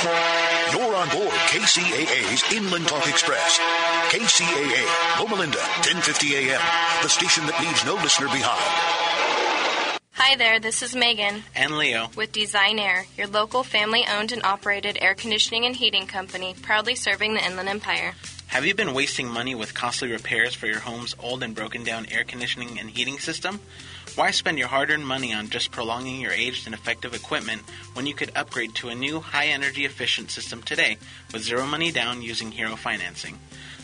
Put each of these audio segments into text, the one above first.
You're on board KCAA's Inland Talk Express. KCAA, Loma Linda, 1050 a.m., the station that leaves no listener behind. Hi there, this is Megan. And Leo. With Design Air, your local family-owned and operated air conditioning and heating company, proudly serving the Inland Empire. Have you been wasting money with costly repairs for your home's old and broken down air conditioning and heating system? Why spend your hard-earned money on just prolonging your aged and effective equipment when you could upgrade to a new high-energy efficient system today with zero money down using Hero Financing?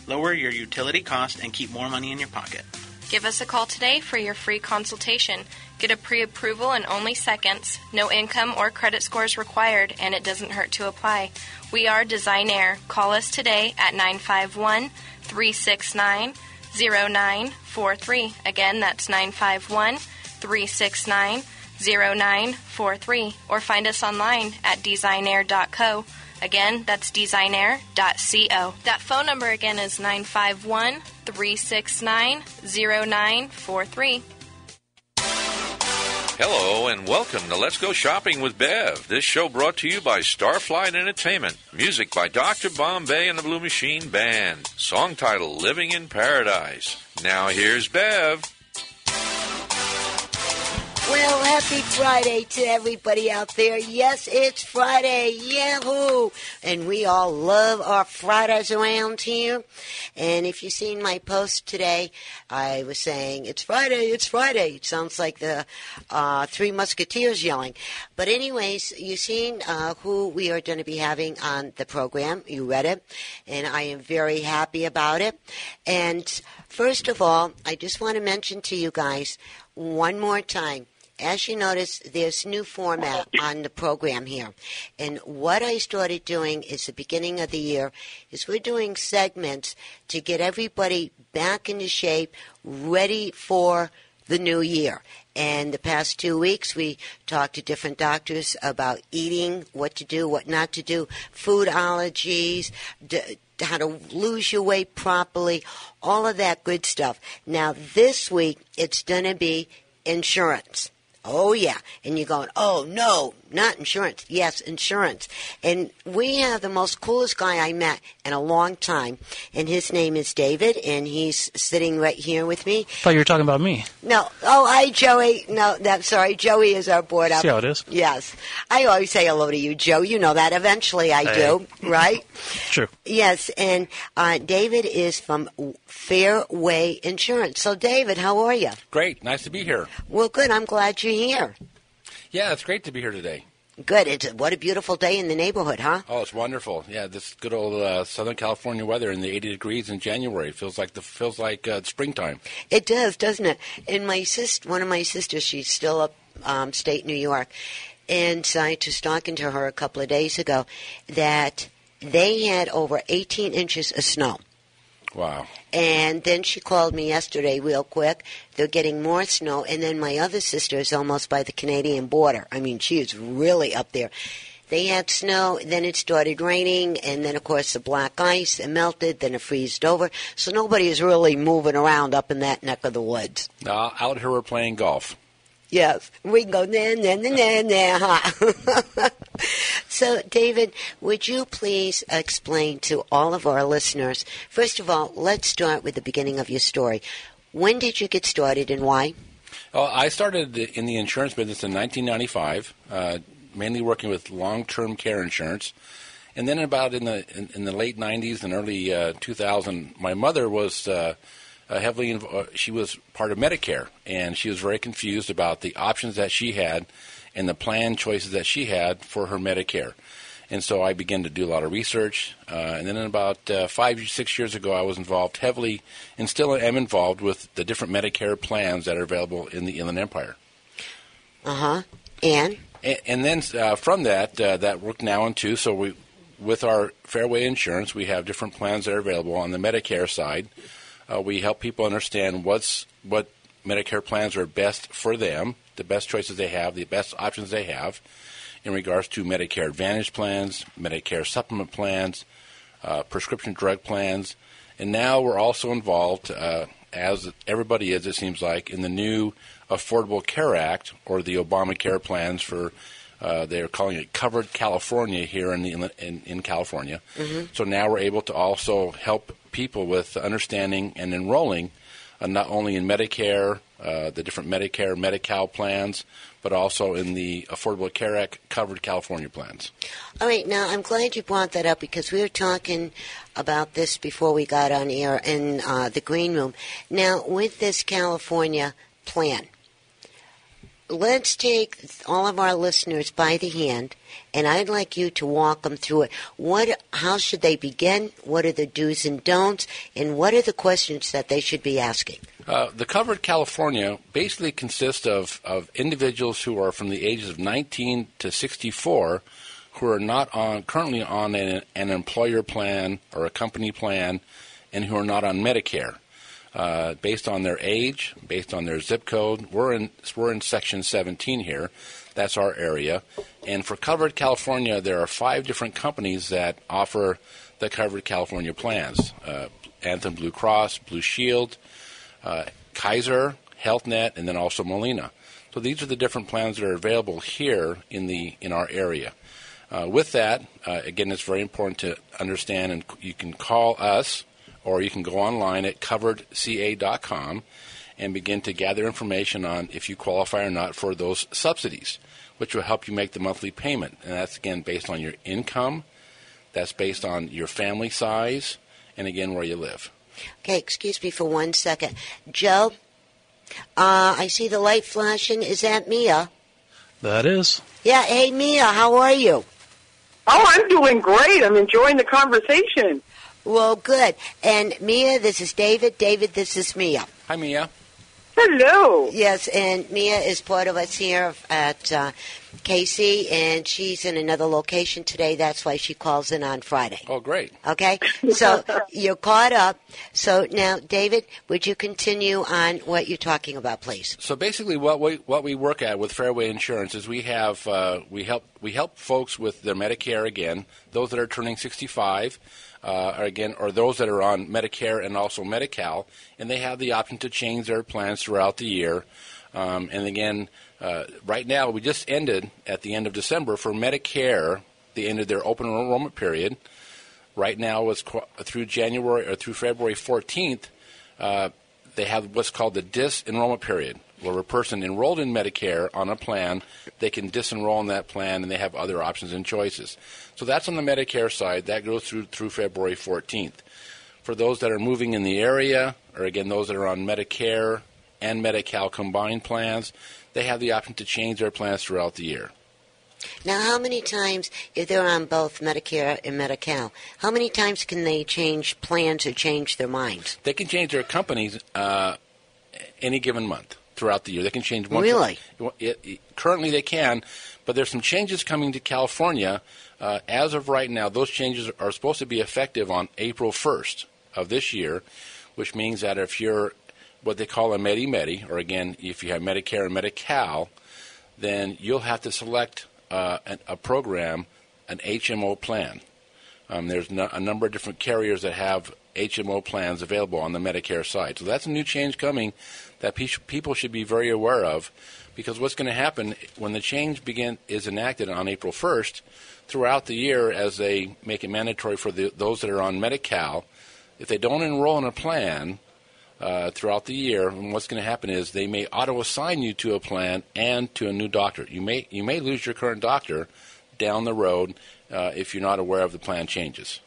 Lower your utility cost and keep more money in your pocket. Give us a call today for your free consultation. Get a pre-approval in only seconds. No income or credit scores required, and it doesn't hurt to apply. We are Design Air. Call us today at 951-369-0943. Again, that's 951-369-0943. Or find us online at designair.co. Again, that's designair.co. That phone number again is 951-369-0943. Hello and welcome to Let's Go Shopping with Bev. This show brought to you by Starflight Entertainment. Music by Dr. Bombay and the Blue Machine Band. Song title, Living in Paradise. Now here's Bev. Well, happy Friday to everybody out there. Yes, it's Friday. Yahoo! And we all love our Fridays around here. And if you've seen my post today, I was saying, it's Friday, it's Friday. It sounds like the Three Musketeers yelling. But anyways, you've seen who we are going to be having on the program. You read it. And I am very happy about it. And first of all, I just want to mention to you guys one more time, as you notice, there's new format on the program here. And what I started doing is the beginning of the year is we're doing segments to get everybody back into shape, ready for the new year. And the past 2 weeks, we talked to different doctors about eating, what to do, what not to do, food allergies, how to lose your weight properly, all of that good stuff. Now, this week, it's going to be insurance. Oh, yeah. And you're going, oh, no, not insurance. Yes, insurance. And we have the most coolest guy I met in a long time, and his name is David, and he's sitting right here with me. I thought you were talking about me. No. Oh, hi, Joey. No, sorry. Joey is our board up. See how it is? Yes. I always say hello to you, Joe. You know that. Eventually I do, right? True. Yes, and David is from Fairway Insurance. So, David, how are you? Great. Nice to be here. Well, good. I'm glad you're here. Yeah, it's great to be here today. Good. What a beautiful day in the neighborhood, huh? Oh, it's wonderful. Yeah, this good old Southern California weather in the 80 degrees in January feels like springtime. It does, doesn't it? And one of my sisters, she's still up state New York, and I was talking to her a couple of days ago that they had over 18 inches of snow. Wow. And then she called me yesterday real quick. They're getting more snow. And then my other sister is almost by the Canadian border. I mean, she is really up there. They had snow, then it started raining, and then, of course, the black ice, it melted, then it freezed over. So nobody is really moving around up in that neck of the woods. Out here we're playing golf. Yes, we can go huh? So, David, would you please explain to all of our listeners, first of all, let's start with the beginning of your story. When did you get started and why? I started in the insurance business in 1995, mainly working with long-term care insurance. And then about in the late 90s and early 2000, my mother was heavily involved. She was part of Medicare, and she was very confused about the options that she had and the plan choices that she had for her Medicare. And so I began to do a lot of research. And then about 5-6 years ago, I was involved heavily, and still am involved with the different Medicare plans that are available in the Inland Empire. Uh-huh. And then from that worked now into, so with our Fairway insurance, we have different plans that are available on the Medicare side. We help people understand what Medicare plans are best for them, the best choices they have, the best options they have in regards to Medicare Advantage plans, Medicare supplement plans, prescription drug plans. And now we're also involved, as everybody is, it seems like, in the new Affordable Care Act, or the Obamacare plans for They're calling it Covered California here in California. Mm-hmm. So now we're able to also help people with understanding and enrolling not only in Medicare, the different Medicare, Medi-Cal plans, but also in the Affordable Care Act Covered California plans. All right, now I'm glad you brought that up because we were talking about this before we got on air in the green room. Now, with this California plan, let's take all of our listeners by the hand, and I'd like you to walk them through it. How should they begin? What are the do's and don'ts? And what are the questions that they should be asking? The Covered California basically consists of individuals who are from the ages of 19 to 64 who are not currently on an employer plan or a company plan and who are not on Medicare. Based on their age, based on their zip code. We're in Section 17 here. That's our area. And for Covered California, there are 5 different companies that offer the Covered California plans. Anthem Blue Cross, Blue Shield, Kaiser, HealthNet, and then also Molina. So these are the different plans that are available here in our area. With that, again, it's very important to understand, and you can call us, or you can go online at coveredca.com and begin to gather information on if you qualify or not for those subsidies, which will help you make the monthly payment. And that's, again, based on your income. That's based on your family size and, again, where you live. Okay, excuse me for 1 second. Joe, I see the light flashing. Is that Mia? That is. Yeah, hey, Mia, how are you? Oh, I'm doing great. I'm enjoying the conversation. Well, good. And Mia, this is David. David, this is Mia. Hi, Mia. Hello. Yes, and Mia is part of us here at KC, and she's in another location today. That's why she calls in on Friday. Oh, great. Okay? So you're caught up. So now, David, would you continue on what you're talking about, please? So basically what we work at with Fairway Insurance is we help folks with their Medicare, again, those that are turning 65, or those that are on Medicare and also Medi-Cal, and they have the option to change their plans throughout the year. And again, right now we just ended at the end of December for Medicare. They ended their open enrollment period. Right now, through February 14th, they have what's called the disenrollment period, where a person enrolled in Medicare on a plan, they can disenroll in that plan, and they have other options and choices. So that's on the Medicare side. That goes through February 14th. For those that are moving in the area, or again, those that are on Medicare and Medi-Cal combined plans, they have the option to change their plans throughout the year. Now, how many times, if they're on both Medicare and Medi-Cal, how many times can they change plans or change their minds? They can change their companies any given month throughout the year. They can change one. Really? Currently they can, but there's some changes coming to California. As of right now, those changes are supposed to be effective on April 1st of this year, which means that if you're what they call a Medi-Medi, or again, if you have Medicare and Medi-Cal, then you'll have to select a program, an HMO plan. There's a number of different carriers that have HMO plans available on the Medicare side. So that's a new change coming that people should be very aware of, because what's going to happen when the change is enacted on April 1st, throughout the year as they make it mandatory for those that are on Medi-Cal, if they don't enroll in a plan throughout the year, and what's going to happen is they may auto-assign you to a plan and to a new doctor. You may lose your current doctor down the road if you're not aware of the plan changes.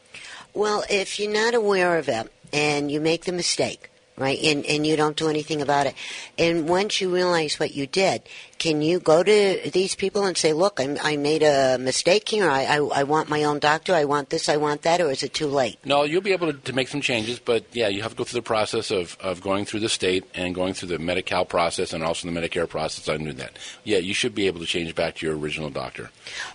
Well, if you're not aware of it and you make the mistake, right, and you don't do anything about it, and once you realize what you did, can you go to these people and say, look, I made a mistake here, I want my own doctor, I want this, I want that, or is it too late? No, you'll be able to make some changes, but yeah, you have to go through the process of going through the state and going through the Medi-Cal process and also the Medicare process under that. Yeah, you should be able to change back to your original doctor.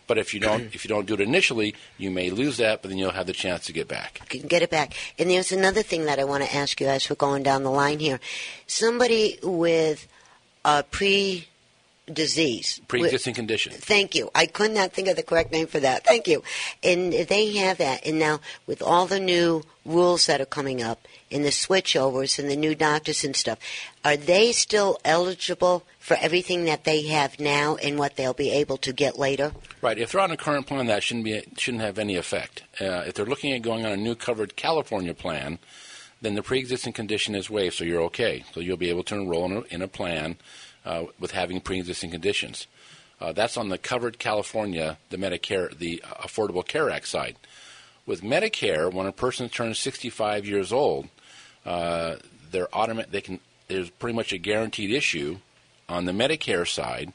But if you don't do it initially, you may lose that, but then you'll have the chance to get back. You can get it back. And there's another thing that I want to ask you as we're going down the line here. Somebody with a disease. Pre-existing condition. Thank you. I could not think of the correct name for that. Thank you. And they have that. And now, with all the new rules that are coming up, and the switchovers and the new doctors and stuff, are they still eligible for everything that they have now and what they'll be able to get later? Right. If they're on a current plan, that shouldn't have any effect. If they're looking at going on a new covered California plan, then the pre-existing condition is waived, so you're okay. So you'll be able to enroll in a plan with having pre-existing conditions. That's on the covered California, the Medicare, the Affordable Care Act side. With Medicare, when a person turns 65 years old, there's pretty much a guaranteed issue on the Medicare side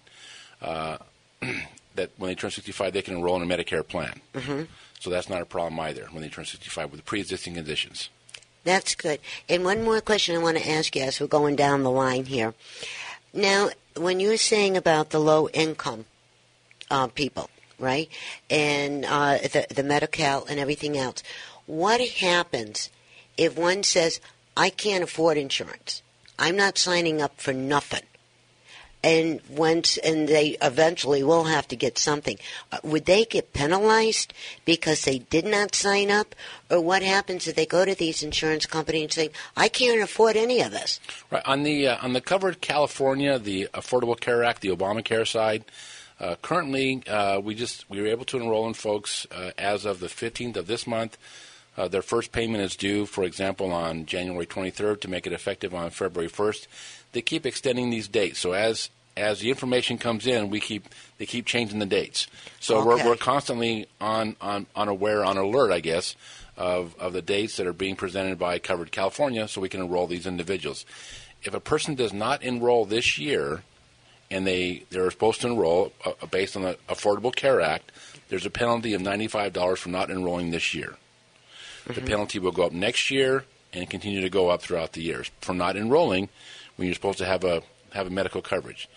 that when they turn 65, they can enroll in a Medicare plan. Mm-hmm. So that's not a problem either when they turn 65 with pre-existing conditions. That's good. And one more question I want to ask you as we're going down the line here. Now, when you were saying about the low-income people, right, and the Medi-Cal and everything else, what happens if one says, I can't afford insurance, I'm not signing up for nothing, and they eventually will have to get something? Would they get penalized because they did not sign up? Or what happens if they go to these insurance companies and say, I can't afford any of this? Right. On the covered California, the Affordable Care Act, the Obamacare side, currently we were able to enroll in folks as of the 15th of this month. Their first payment is due, for example, on January 23rd to make it effective on February 1st. They keep extending these dates. So as the information comes in, they keep changing the dates. So we're constantly on alert, I guess, of the dates that are being presented by Covered California, so we can enroll these individuals. If a person does not enroll this year, and they're supposed to enroll based on the Affordable Care Act, there's a penalty of $95 for not enrolling this year. Mm-hmm. The penalty will go up next year and continue to go up throughout the years for not enrolling when you're supposed to have a medical coverage.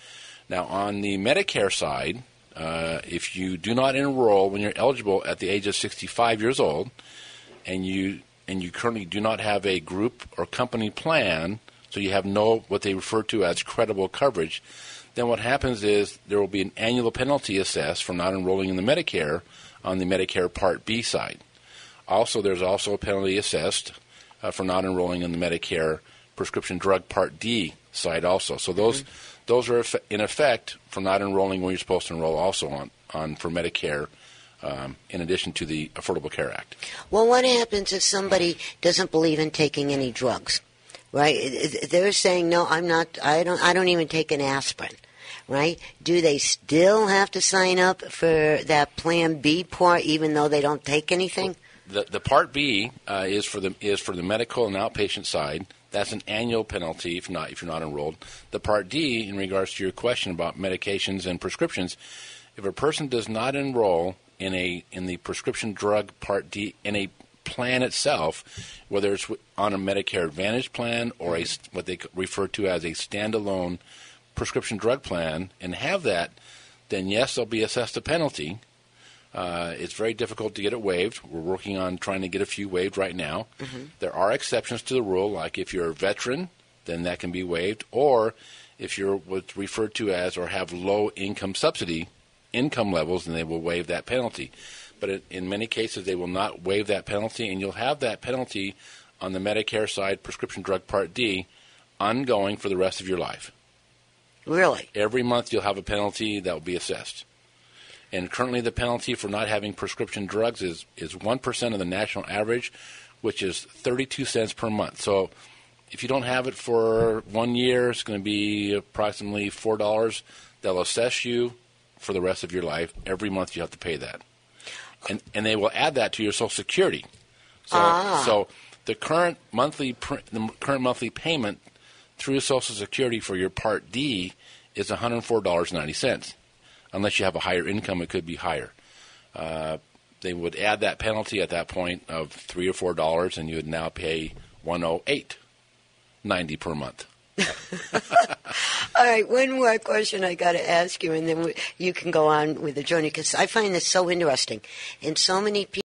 Now, on the Medicare side, if you do not enroll when you're eligible at the age of 65 years old, and you currently do not have a group or company plan, so you have no what they refer to as credible coverage, then what happens is there will be an annual penalty assessed for not enrolling in the Medicare on the Medicare Part B side. Also, there's also a penalty assessed for not enrolling in the Medicare Prescription Drug Part D side also. So those are in effect for not enrolling when you're supposed to enroll also on for Medicare in addition to the Affordable Care Act. Well, what happens if somebody doesn't believe in taking any drugs, right? They're saying, no, I'm not, I don't even take an aspirin, right? Do they still have to sign up for that Plan B part even though they don't take anything? The Part B is for the medical and outpatient side. That's an annual penalty if you're not enrolled. The Part D, in regards to your question about medications and prescriptions, if a person does not enroll in the prescription drug Part D in a plan itself, whether it's on a Medicare Advantage plan or what they refer to as a standalone prescription drug plan, and have that, then yes, they'll be assessed a penalty. It's very difficult to get it waived. We're working on trying to get a few waived right now. Mm-hmm. There are exceptions to the rule, like if you're a veteran, then that can be waived, or if you're what's referred to as or have low income subsidy income levels, then they will waive that penalty. But in many cases, they will not waive that penalty, and you'll have that penalty on the Medicare side, prescription drug Part D, ongoing for the rest of your life. Really? Every month you'll have a penalty that will be assessed. And currently the penalty for not having prescription drugs is 1% of the national average, which is 32 cents per month. So if you don't have it for 1 year, it's going to be approximately $4. They'll assess you for the rest of your life. Every month you have to pay that. And they will add that to your Social Security. So the current monthly payment through Social Security for your Part D is $104.90. Unless you have a higher income, it could be higher. They would add that penalty at that point of $3 or $4, and you would now pay $108.90 per month. All right, one more question I got to ask you, and then you can go on with the journey, because I find this so interesting. And so many people